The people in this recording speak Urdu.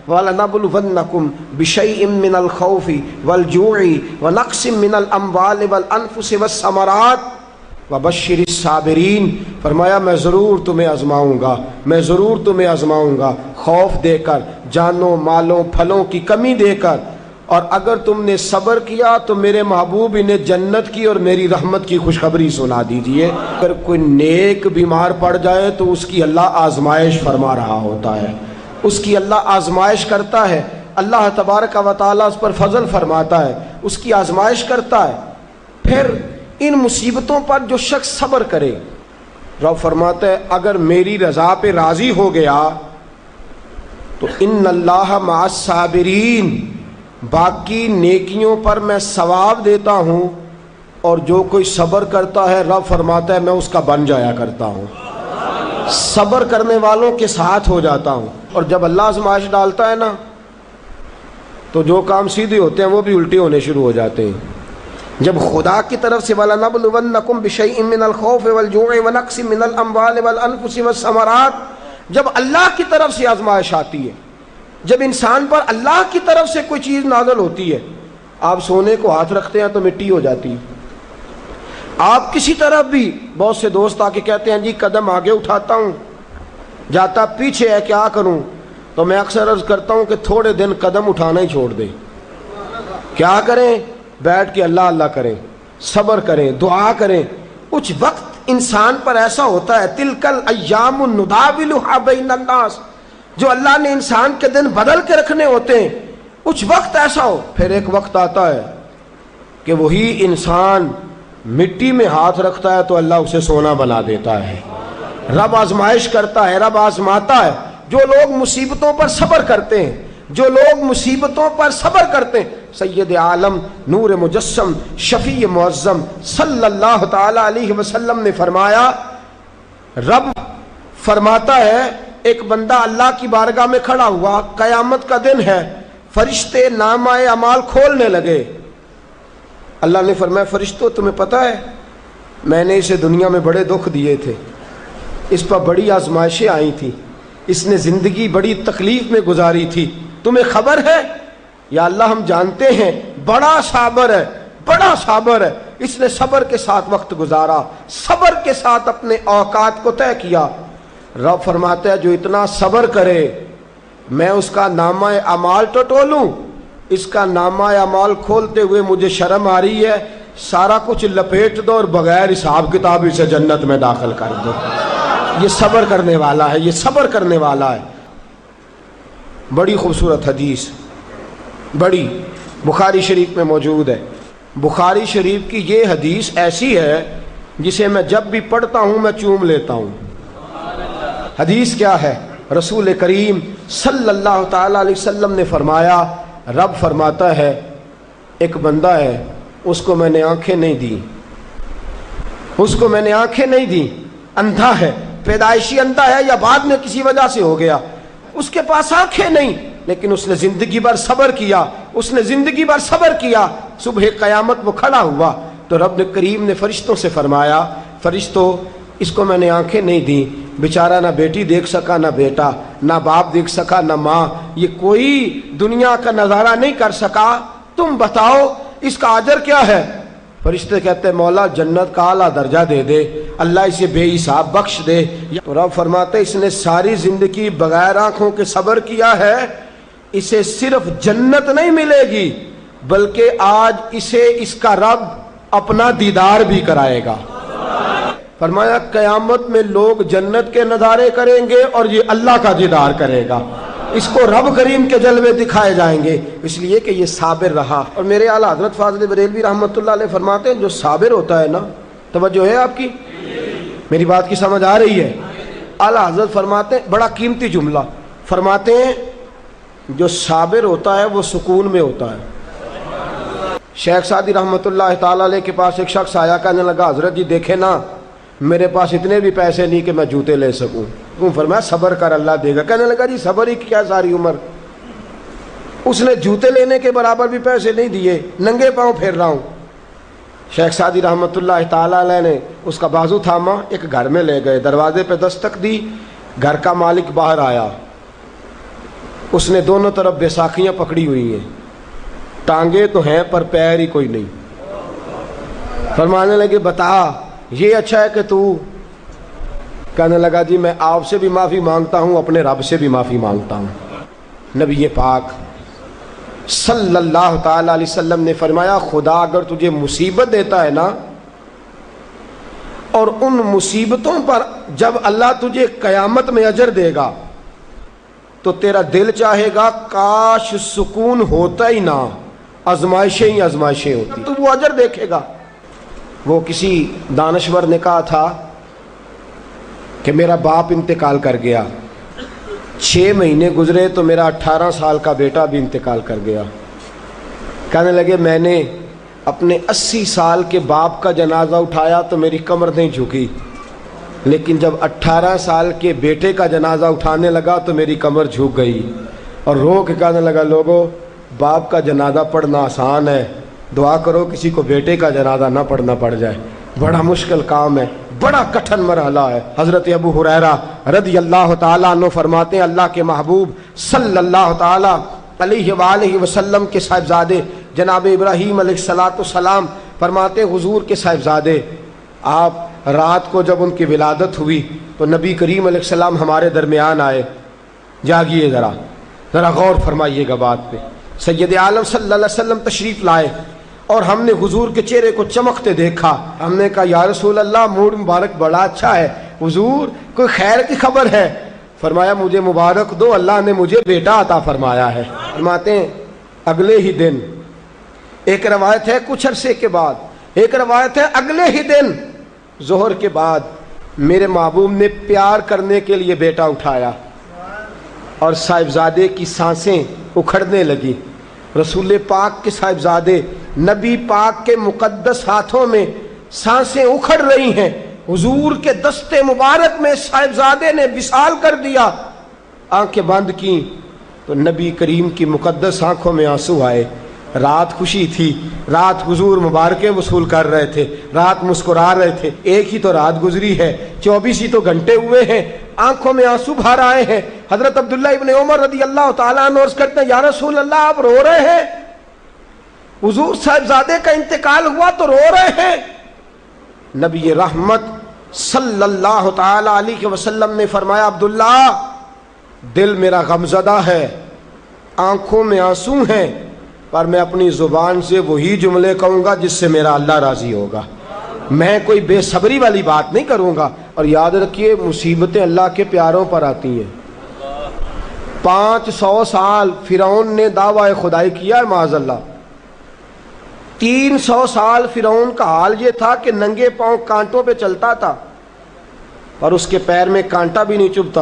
وَلَنَبْلُوَنَّكُمْ بِشَيْءٍ مِّنَ الْخَوْفِ وَالْجُوعِ وَنَقْصٍ مِّنَ الْأَمْوَالِ وَالْأَنفُسِ وَالثَّمَرَاتِ وَبَشِّرِ الصَّابِرِينَ۔ فرمایا میں ضرور تمہیں آزماؤں گا، میں ضرور تمہیں آزماؤں گا، خوف دے کر، جانوں مالوں پھلوں کی کمی دے کر، اور اگر تم نے صبر کیا تو میرے محبوب انہیں جنت کی اور میری رحمت کی خوشخبری سنا دیجئے۔ اگر کوئی نیک بیمار پڑ جائے تو اس کی اللہ آزمائش فرما رہا ہوتا ہے، اس کی اللہ آزمائش کرتا ہے، اللہ تبارک و تعالیٰ اس پر فضل فرماتا ہے، اس کی آزمائش کرتا ہے۔ پھر ان مصیبتوں پر جو شخص صبر کرے، رب فرماتا ہے اگر میری رضا پہ راضی ہو گیا تو ان اللہ مع الصابرین، باقی نیکیوں پر میں ثواب دیتا ہوں، اور جو کوئی صبر کرتا ہے رب فرماتا ہے میں اس کا بن جایا کرتا ہوں، صبر کرنے والوں کے ساتھ ہو جاتا ہوں۔ اور جب اللہ آزمائش ڈالتا ہے نا تو جو کام سیدھے ہوتے ہیں وہ بھی الٹے ہونے شروع ہو جاتے ہیں۔ جب خدا کی طرف سے وَلَنَبْلُوَنَّكُمْ بِشَيْءٍ مِّنَ الْخَوْفِ وَالْجُوعِ وَنَقْصٍ مِّنَ الْأَمْوَالِ وَالْأَنفُسِ وَالثَّمَرَاتِ، جب اللہ کی طرف سے آزمائش آتی ہے، جب انسان پر اللہ کی طرف سے کوئی چیز نازل ہوتی ہے، آپ سونے کو ہاتھ رکھتے ہیں تو مٹی ہو جاتی ہے، آپ کسی طرف بھی، بہت سے دوست آ کے کہتے ہیں جی قدم آگے اٹھاتا ہوں جاتا پیچھے ہے کیا کروں، تو میں اکثر عرض کرتا ہوں کہ تھوڑے دن قدم اٹھانا ہی چھوڑ دیں، کیا کریں، بیٹھ کے اللہ اللہ کریں، صبر کریں، دعا کریں۔ کچھ وقت انسان پر ایسا ہوتا ہے تلک الایام نداولها بین الناس، جو اللہ نے انسان کے دن بدل کے رکھنے ہوتے ہیں، کچھ وقت ایسا ہو، پھر ایک وقت آتا ہے کہ وہی انسان مٹی میں ہاتھ رکھتا ہے تو اللہ اسے سونا بنا دیتا ہے۔ رب آزمائش کرتا ہے، رب آزماتا ہے۔ جو لوگ مصیبتوں پر صبر کرتے ہیں، جو لوگ مصیبتوں پر صبر کرتے ہیں، سید عالم نور مجسم شفیع معظم صلی اللہ تعالی علیہ وسلم نے فرمایا، رب فرماتا ہے ایک بندہ اللہ کی بارگاہ میں کھڑا ہوا، قیامت کا دن ہے، فرشتے نامہ اعمال کھولنے لگے۔ اللہ نے فرمایا فرشتوں تمہیں پتہ ہے میں نے اسے دنیا میں بڑے دکھ دیے تھے، اس پر بڑی آزمائشیں آئی تھیں، اس نے زندگی بڑی تکلیف میں گزاری تھی، تمہیں خبر ہے؟ یا اللہ ہم جانتے ہیں، بڑا صابر ہے، بڑا صابر ہے، اس نے صبر کے ساتھ وقت گزارا، صبر کے ساتھ اپنے اوقات کو طے کیا۔ رب فرماتا ہے جو اتنا صبر کرے میں اس کا نامہ اعمال ٹٹولوں، اس کا نامہ اعمال کھولتے ہوئے مجھے شرم آ رہی ہے، سارا کچھ لپیٹ دو اور بغیر حساب کتاب اسے جنت میں داخل کر دو۔ یہ صبر کرنے والا ہے، یہ صبر کرنے والا ہے۔ بڑی خوبصورت حدیث، بڑی، بخاری شریف میں موجود ہے۔ بخاری شریف کی یہ حدیث ایسی ہے جسے میں جب بھی پڑھتا ہوں میں چوم لیتا ہوں۔ حدیث کیا ہے؟ رسول کریم صلی اللہ تعالی علیہ وسلم نے فرمایا، رب فرماتا ہے ایک بندہ ہے، اس کو میں نے آنکھیں نہیں دی، اس کو میں نے آنکھیں نہیں دی، اندھا ہے، پیدائشی اندھا ہے یا بعد میں کسی وجہ سے ہو گیا، اس کے پاس آنکھیں نہیں، لیکن اس نے زندگی بھر صبر کیا، اس نے زندگی بھر صبر کیا۔ صبح قیامت وہ کھڑا ہوا تو رب کریم نے فرشتوں سے فرمایا، فرشتوں اس کو میں نے آنکھیں نہیں دی، بیچارہ نہ بیٹی دیکھ سکا نہ بیٹا، نہ باپ دیکھ سکا نہ ماں، یہ کوئی دنیا کا نظارہ نہیں کر سکا، تم بتاؤ اس کا اجر کیا ہے؟ فرشتے کہتے ہیں مولا جنت کا اعلیٰ درجہ دے دے، اللہ اسے بے حساب بخش دے۔ تو رب فرماتے اس نے ساری زندگی بغیر آنکھوں کے صبر کیا ہے، اسے صرف جنت نہیں ملے گی بلکہ آج اسے اس کا رب اپنا دیدار بھی کرائے گا۔ فرمایا قیامت میں لوگ جنت کے نظارے کریں گے اور یہ اللہ کا دیدار کرے گا، اس کو رب کریم کے جلوے دکھائے جائیں گے، اس لیے کہ یہ صابر رہا۔ اور میرے اعلیٰ حضرت فاضل بریلوی رحمۃ اللہ علیہ فرماتے ہیں جو صابر ہوتا ہے نا، توجہ ہے آپ کی، میری بات کی سمجھ آ رہی ہے؟ اعلیٰ حضرت فرماتے ہیں بڑا قیمتی جملہ، فرماتے ہیں جو صابر ہوتا ہے وہ سکون میں ہوتا ہے۔ شیخ سعدی رحمۃ اللہ تعالی علیہ کے پاس ایک شخص آیا، کہنے لگا حضرت جی دیکھیں نا میرے پاس اتنے بھی پیسے نہیں کہ میں جوتے لے سکوں، فرمایا صبر کر اللہ دے گا۔ کہنے لگا جی صبر ہی کیا ساری عمر، اس نے جوتے لینے کے برابر بھی پیسے نہیں دیے، ننگے پاؤں پھیر رہا ہوں۔ شیخ سعدی رحمۃ اللہ تعالی علیہ نے اس کا بازو تھاما، ایک گھر میں لے گئے، دروازے پہ دستک دی، گھر کا مالک باہر آیا، اس نے دونوں طرف بیساکھیاں پکڑی ہوئی ہیں، ٹانگیں تو ہیں پر پیر ہی کوئی نہیں۔ فرمانے لگے بتا یہ اچھا ہے کہ تو، کہنے لگا جی میں آپ سے بھی معافی مانگتا ہوں، اپنے رب سے بھی معافی مانگتا ہوں۔ نبی پاک صلی اللہ تعالی علیہ وسلم نے فرمایا خدا اگر تجھے مصیبت دیتا ہے نا، اور ان مصیبتوں پر جب اللہ تجھے قیامت میں اجر دے گا تو تیرا دل چاہے گا کاش سکون ہوتا ہی نہ، آزمائشیں ہی آزمائشیں ہوتی، تو وہ اجر دیکھے گا۔ وہ کسی دانشور نے کہا تھا کہ میرا باپ انتقال کر گیا، 6 مہینے گزرے تو میرا 18 سال کا بیٹا بھی انتقال کر گیا۔ کہنے لگے میں نے اپنے 80 سال کے باپ کا جنازہ اٹھایا تو میری کمر نہیں جھکی، لیکن جب 18 سال کے بیٹے کا جنازہ اٹھانے لگا تو میری کمر جھک گئی، اور رو کے کہنے لگا لوگوں باپ کا جنازہ پڑھنا آسان ہے، دعا کرو کسی کو بیٹے کا جنازہ نہ پڑھنا پڑ جائے، بڑا مشکل کام ہے، بڑا کٹھن مرحلہ ہے۔ حضرت ابو ہریرہ رضی اللہ تعالیٰ عنہ فرماتے ہیں اللہ کے محبوب صلی اللہ تعالیٰ علیہ وآلہ وسلم کے صاحبزادے جناب ابراہیم علیہ السلام فرماتے حضور کے صاحبزادے آپ رات کو جب ان کی ولادت ہوئی تو نبی کریم علیہ السلام ہمارے درمیان آئے۔ جاگیے ذرا غور فرمائیے گا بات پہ۔ سید عالم صلی اللہ علیہ وسلم تشریف لائے اور ہم نے حضور کے چہرے کو چمکتے دیکھا۔ ہم نے کہا یا رسول اللہ موڈ مبارک بڑا اچھا ہے، حضور کوئی خیر کی خبر ہے؟ فرمایا مجھے مبارک دو، اللہ نے مجھے بیٹا عطا فرمایا ہے۔ فرماتے ہیں اگلے ہی دن، ایک روایت ہے کچھ عرصے کے بعد، ایک روایت ہے اگلے ہی دن ظہر کے بعد میرے محبوب نے پیار کرنے کے لیے بیٹا اٹھایا اور صاحبزادے کی سانسیں اکھڑنے لگی۔ رسول پاک کے صاحبزادے نبی پاک کے مقدس ہاتھوں میں سانسیں اکھڑ رہی ہیں، حضور کے دستے مبارک میں صاحبزادے نے وصال کر دیا۔ آنکھیں بند کی تو نبی کریم کی مقدس آنکھوں میں آنسو آئے۔ رات خوشی تھی، رات حضور مبارکیں وصول کر رہے تھے، رات مسکرا رہے تھے، ایک ہی تو رات گزری ہے، 24 ہی تو گھنٹے ہوئے ہیں، آنکھوں میں آنسو بھر آئے ہیں۔ حضرت عبداللہ ابن عمر رضی اللہ تعالیٰ عنہ عرض کرتے ہیں یا رسول اللہ آپ رو رہے ہیں؟ حضور صاحبزادے کا انتقال ہوا تو رو رہے ہیں؟ نبی رحمت صلی اللہ تعالیٰ علیہ وسلم نے فرمایا عبداللہ دل میرا غمزدہ ہے، آنکھوں میں آنسو ہیں، پر میں اپنی زبان سے وہی جملے کہوں گا جس سے میرا اللہ راضی ہوگا، میں کوئی بے صبری والی بات نہیں کروں گا۔ اور یاد رکھیے مصیبتیں اللہ کے پیاروں پر آتی ہیں۔ 500 سال فرعون نے دعویٰ خدائی کیا ہے معاذ اللہ، 300 سال فرعون کا حال یہ تھا کہ ننگے پاؤں کانٹوں پہ چلتا تھا اور اس کے پیر میں کانٹا بھی نہیں چبھتا۔